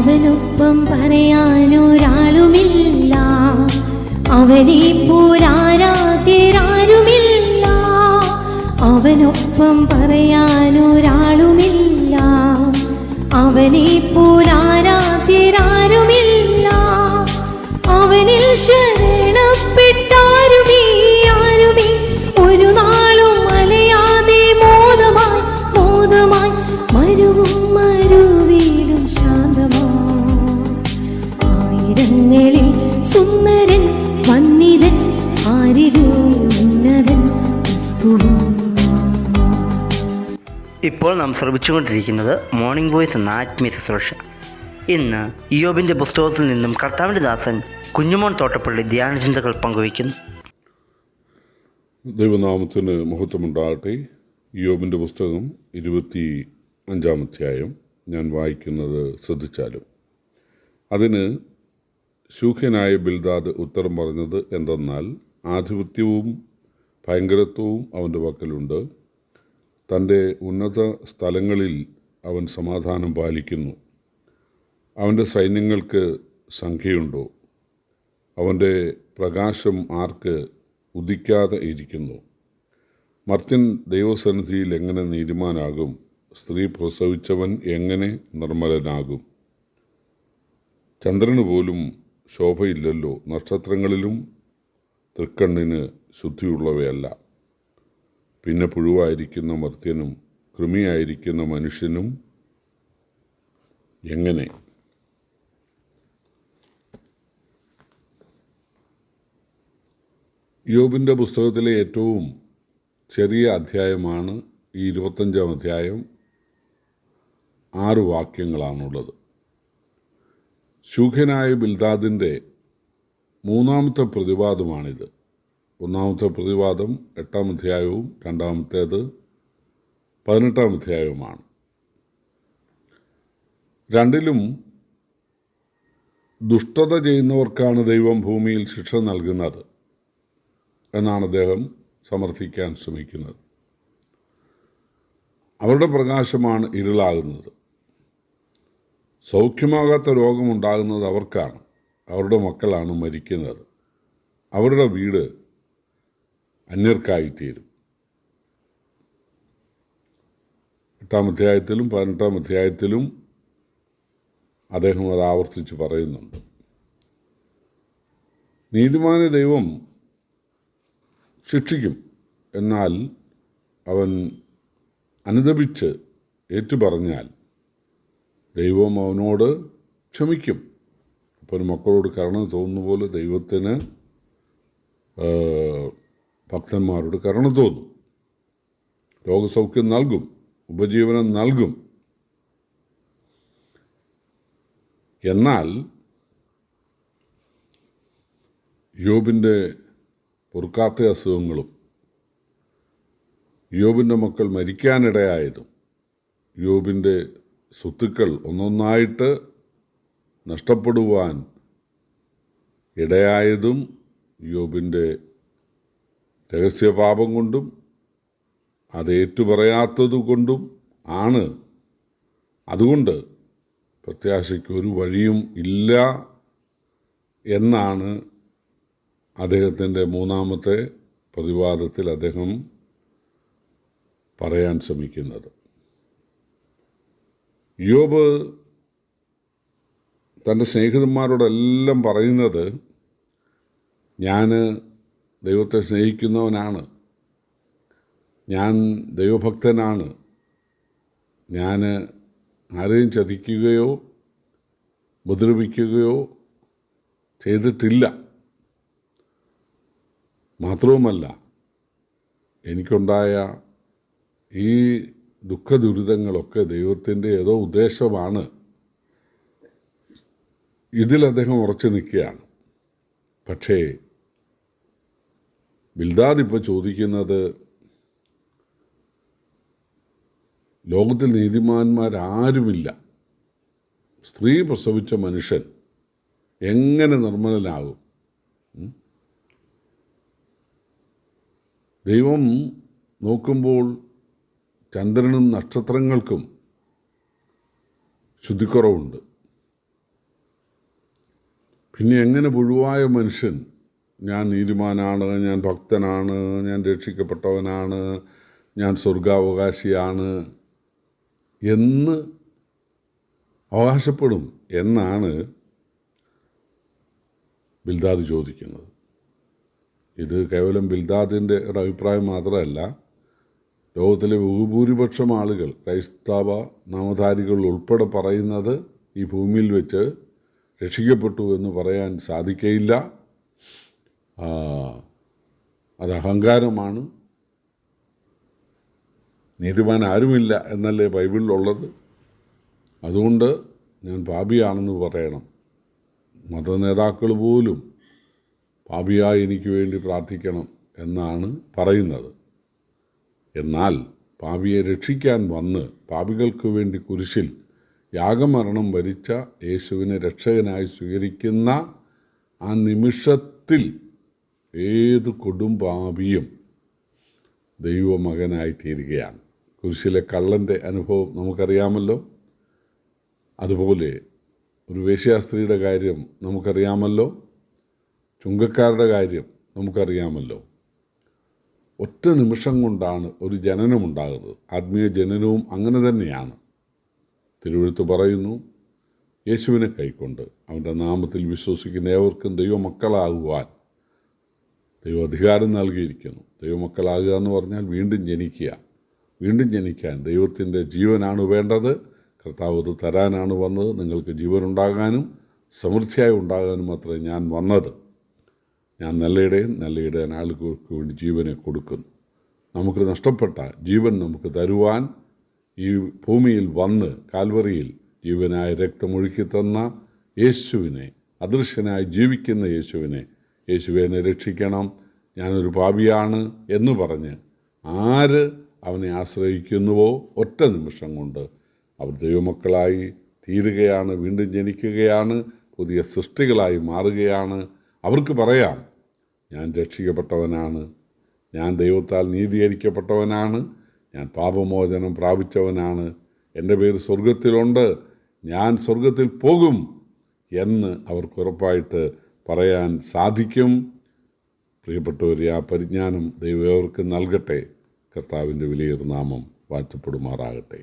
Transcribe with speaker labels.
Speaker 1: അവനൊപ്പം പറയാനൊരാളുമില്ല, അവനെ പോലാരാധ്യരാരുമില്ല. അവനൊപ്പം പറയാനൊരാളുമില്ല, അവനെ പോലാരാധ്യരാരുമില്ല. അവനിൽ ശരണപ്പെട്ടാരുമേ ഒരു നാളും അലയാതെ മോദമായി മോദമായി മരുവും മരുവിലും ശാന്തമായി. ആയിരങ്ങളിൽ സുന്ദരൻ വന്നിതൻ, ആരിലും ഉന്നതൻ ക്രിസ്തുവാ.
Speaker 2: ഇപ്പോൾ നാം ശ്രമിച്ചുകൊണ്ടിരിക്കുന്നത് മോർണിംഗ് വോയ്സ് എന്ന ആത്മീയ ശുശ്രൂഷ. ഇന്ന് ഇയ്യോബിൻ്റെ പുസ്തകത്തിൽ നിന്നും കർത്താവിൻ്റെ ദാസൻ കുഞ്ഞുമോൻ തോട്ടപ്പള്ളി ധ്യാനചിന്തകൾ പങ്കുവയ്ക്കുന്നു.
Speaker 3: ദൈവനാമത്തിന് മഹത്വമുണ്ടാകട്ടെ. ഇയ്യോബിൻ്റെ പുസ്തകം 25-ാം അധ്യായം ഞാൻ വായിക്കുന്നത് ശ്രദ്ധിച്ചാലും. അതിന് ശൂഹ്യനായ ബിൽദാദ് ഉത്തരം പറഞ്ഞത് എന്തെന്നാൽ, ആധിപത്യവും ഭയങ്കരത്വവും അവൻ്റെ പക്കലുണ്ട്, തൻ്റെ ഉന്നത സ്ഥലങ്ങളിൽ അവൻ സമാധാനം പാലിക്കുന്നു. അവൻ്റെ സൈന്യങ്ങൾക്ക് സംഖ്യയുണ്ടോ? അവൻ്റെ പ്രകാശം ആർക്ക് ഉദിക്കാതെ ഇരിക്കുന്നു? മർത്യൻ ദൈവസന്നിധിയിൽ എങ്ങനെ നീതിമാനാകും? സ്ത്രീ പ്രസവിച്ചവൻ എങ്ങനെ നിർമ്മലനാകും? ചന്ദ്രന് പോലും ശോഭയില്ലല്ലോ, നക്ഷത്രങ്ങളിലും തൃക്കണ്ണിന് ശുദ്ധിയുള്ളവയല്ല. പിന്നെ പുഴുവായിരിക്കുന്ന മർത്യനും കൃമിയായിരിക്കുന്ന മനുഷ്യനും എങ്ങനെ? ഇയ്യോബിൻ്റെ പുസ്തകത്തിലെ ഏറ്റവും ചെറിയ അധ്യായമാണ് ഈ 25-ാം അധ്യായം. 6 വാക്യങ്ങളാണുള്ളത്. ശൂഹ്യനായ ബിൽദാദിൻ്റെ 3-ാമത്തെ പ്രതിവാദമാണിത്. 1-ാമത്തെ പ്രതിവാദം 8-ാം അധ്യായവും 2-ാമത്തേത് 18-ാം അധ്യായവുമാണ്. രണ്ടിലും ദുഷ്ടത ചെയ്യുന്നവർക്കാണ് ദൈവം ഭൂമിയിൽ ശിക്ഷ നൽകുന്നത് എന്നാണ് അദ്ദേഹം സമർത്ഥിക്കാൻ ശ്രമിക്കുന്നത്. അവരുടെ പ്രകാശമാണ് ഇരുളാകുന്നത്. സൗഖ്യമാകാത്ത രോഗമുണ്ടാകുന്നത് അവർക്കാണ്. അവരുടെ മക്കളാണ് മരിക്കുന്നത്. അവരുടെ വീട് അന്യർക്കായിത്തീരും. 8-ാം അധ്യായത്തിലും 18-ാം അധ്യായത്തിലും അദ്ദേഹം അത് ആവർത്തിച്ച് പറയുന്നുണ്ട്. നീതിമാനെ ദൈവം ശിക്ഷിക്കും, എന്നാൽ അവൻ അനുതപിച്ച് ഏറ്റുപറഞ്ഞാൽ ദൈവം അവനോട് ക്ഷമിക്കും. അപ്പോൾ ഒരു മക്കളോട് കരുണ തോന്നുന്ന പോലെ ദൈവത്തിന് ഭക്തന്മാരോട് കരുണ തോന്നും. രോഗസൗഖ്യം നൽകും, ഉപജീവനം നൽകും. എന്നാൽ ഇയ്യോബിൻ്റെ പൊറുക്കാത്ത അസുഖങ്ങളും ഇയ്യോബിൻ്റെ മക്കൾ മരിക്കാനിടയായതും ഇയ്യോബിൻ്റെ സ്വത്തുക്കൾ ഒന്നൊന്നായിട്ട് നഷ്ടപ്പെടുവാൻ ഇടയായതും ഇയ്യോബിൻ്റെ രഹസ്യപാപം കൊണ്ടും അത് ഏറ്റുപറയാത്തതുകൊണ്ടും ആണ്. അതുകൊണ്ട് പ്രത്യാശയ്ക്ക് ഒരു വഴിയും ഇല്ല എന്നാണ് അദ്ദേഹത്തിൻ്റെ 3-ാമത്തെ പ്രതിവാദത്തിൽ അദ്ദേഹം പറയാൻ ശ്രമിക്കുന്നത്. ഇയ്യോബ് തൻ്റെ സ്നേഹിതന്മാരോടെല്ലാം പറയുന്നത്, ഞാൻ ദൈവത്തെ സ്നേഹിക്കുന്നവനാണ്, ഞാൻ ദൈവഭക്തനാണ്, ഞാൻ ആരെയും ചതിക്കുകയോ ഉപദ്രവിക്കുകയോ ചെയ്തിട്ടില്ല. മാത്രവുമല്ല, എനിക്കുണ്ടായ ഈ ദുഃഖദുരിതങ്ങളൊക്കെ ദൈവത്തിൻ്റെ ഏതോ ഉദ്ദേശമാണ്. ഇതിൽ അദ്ദേഹം ഉറച്ചു നിൽക്കുകയാണ്. പക്ഷേ ബിൽദാദ് ഇപ്പോൾ ചോദിക്കുന്നത്, ലോകത്തിൽ നീതിമാന്മാരാരുമില്ല, സ്ത്രീ പ്രസവിച്ച മനുഷ്യൻ എങ്ങനെ നിർമ്മലനാകും? ദൈവം നോക്കുമ്പോൾ ചന്ദ്രനും നക്ഷത്രങ്ങൾക്കും ശുദ്ധിക്കുറവുണ്ട്. പിന്നെ എങ്ങനെ പുഴുവായ മനുഷ്യൻ ഞാൻ നീതിമാനാണ്, ഞാൻ ഭക്തനാണ്, ഞാൻ രക്ഷിക്കപ്പെട്ടവനാണ്, ഞാൻ സ്വർഗാവകാശിയാണ് എന്ന് അവകാശപ്പെടും എന്നാണ് ബിൽദാദ് ചോദിക്കുന്നത്. ഇത് കേവലം ബിൽദാദിൻ്റെ ഒരു അഭിപ്രായം മാത്രമല്ല, ലോകത്തിലെ ബഹുഭൂരിപക്ഷം ആളുകൾ, ക്രൈസ്തവ നാമധാരികൾ ഉൾപ്പെടെ പറയുന്നത് ഈ ഭൂമിയിൽ വെച്ച് രക്ഷിക്കപ്പെട്ടു എന്ന് പറയാൻ സാധിക്കയില്ല. അത് അഹങ്കാരമാണ്. നീതിമാൻ ആരുമില്ല എന്നല്ലേ ബൈബിളിലുള്ളത്. അതുകൊണ്ട് ഞാൻ പാപിയാണെന്ന് പറയണം. മതനേതാക്കൾ പോലും പാപിയായി എനിക്ക് വേണ്ടി പ്രാർത്ഥിക്കണം എന്നാണ് പറയുന്നത്. എന്നാൽ പാപിയെ രക്ഷിക്കാൻ വന്ന് പാപികൾക്ക് വേണ്ടി കുരിശിൽ യാഗമരണം വരിച്ച യേശുവിനെ രക്ഷകനായി സ്വീകരിക്കുന്ന ആ നിമിഷത്തിൽ ഏത് കൊടും പാപിയും ദൈവമകനായി തീരുകയാണ്. കുരിശിലെ കള്ളൻ്റെ അനുഭവം നമുക്കറിയാമല്ലോ. അതുപോലെ ഒരു വേശ്യാസ്ത്രീയുടെ കാര്യം നമുക്കറിയാമല്ലോ. ചുങ്കക്കാരുടെ കാര്യം നമുക്കറിയാമല്ലോ. ഒറ്റ നിമിഷം കൊണ്ടാണ് ഒരു ജനനമുണ്ടാകുന്നത്. ആത്മീയ ജനനവും അങ്ങനെ തന്നെയാണ്. തിരുവെഴുത്ത് പറയുന്നു, യേശുവിനെ കൈക്കൊണ്ട് അവൻ്റെ നാമത്തിൽ വിശ്വസിക്കുന്ന ഏവർക്കും ദൈവമക്കളാകുവാൻ ദൈവം അധികാരം നൽകിയിരിക്കുന്നു. ദൈവമക്കളാകുക എന്ന് പറഞ്ഞാൽ വീണ്ടും ജനിക്കുക. വീണ്ടും ജനിക്കാൻ ദൈവത്തിൻ്റെ ജീവനാണ് വേണ്ടത്. കർത്താവ് അത് തരാനാണ് വന്നത്. നിങ്ങൾക്ക് ജീവനുണ്ടാകാനും സമൃദ്ധിയായി ഉണ്ടാകാനും അത്രേ ഞാൻ വന്നത്. ഞാൻ നല്ലയിടയൻ ആളുകൾക്ക് വേണ്ടി ജീവനെ കൊടുക്കുന്നു. നമുക്ക് നഷ്ടപ്പെട്ട ജീവൻ നമുക്ക് തരുവാൻ ഈ ഭൂമിയിൽ വന്ന് കാൽവറിയിൽ ജീവനായ രക്തമൊഴുക്കി തന്ന യേശുവിനെ, അദൃശ്യനായി ജീവിക്കുന്ന യേശുവിനെ രക്ഷിക്കണം, ഞാനൊരു പാപിയാണ് എന്ന് പറഞ്ഞ് ആര് അവനെ ആശ്രയിക്കുന്നുവോ ഒറ്റ നിമിഷം കൊണ്ട് അവർ ദൈവമക്കളായി തീരുകയാണ്, വീണ്ടും ജനിക്കുകയാണ്, പുതിയ സൃഷ്ടികളായി മാറുകയാണ്. അവർക്ക് പറയാം, ഞാൻ രക്ഷിക്കപ്പെട്ടവനാണ്, ഞാൻ ദൈവത്താൽ നീതീകരിക്കപ്പെട്ടവനാണ്, ഞാൻ പാപമോചനം പ്രാപിച്ചവനാണ്, എൻ്റെ പേര് സ്വർഗത്തിലുണ്ട്, ഞാൻ സ്വർഗത്തിൽ പോകും എന്ന് അവർക്ക് ഉറപ്പായിട്ട് പറയാൻ സാധിക്കും. പ്രിയപ്പെട്ടവരെ, ആ പരിജ്ഞാനം ദൈവം അവർക്ക് നൽകട്ടെ. കർത്താവിൻ്റെ വിലയേറിയ നാമം വാഴ്ത്തപ്പെടുമാറാകട്ടെ.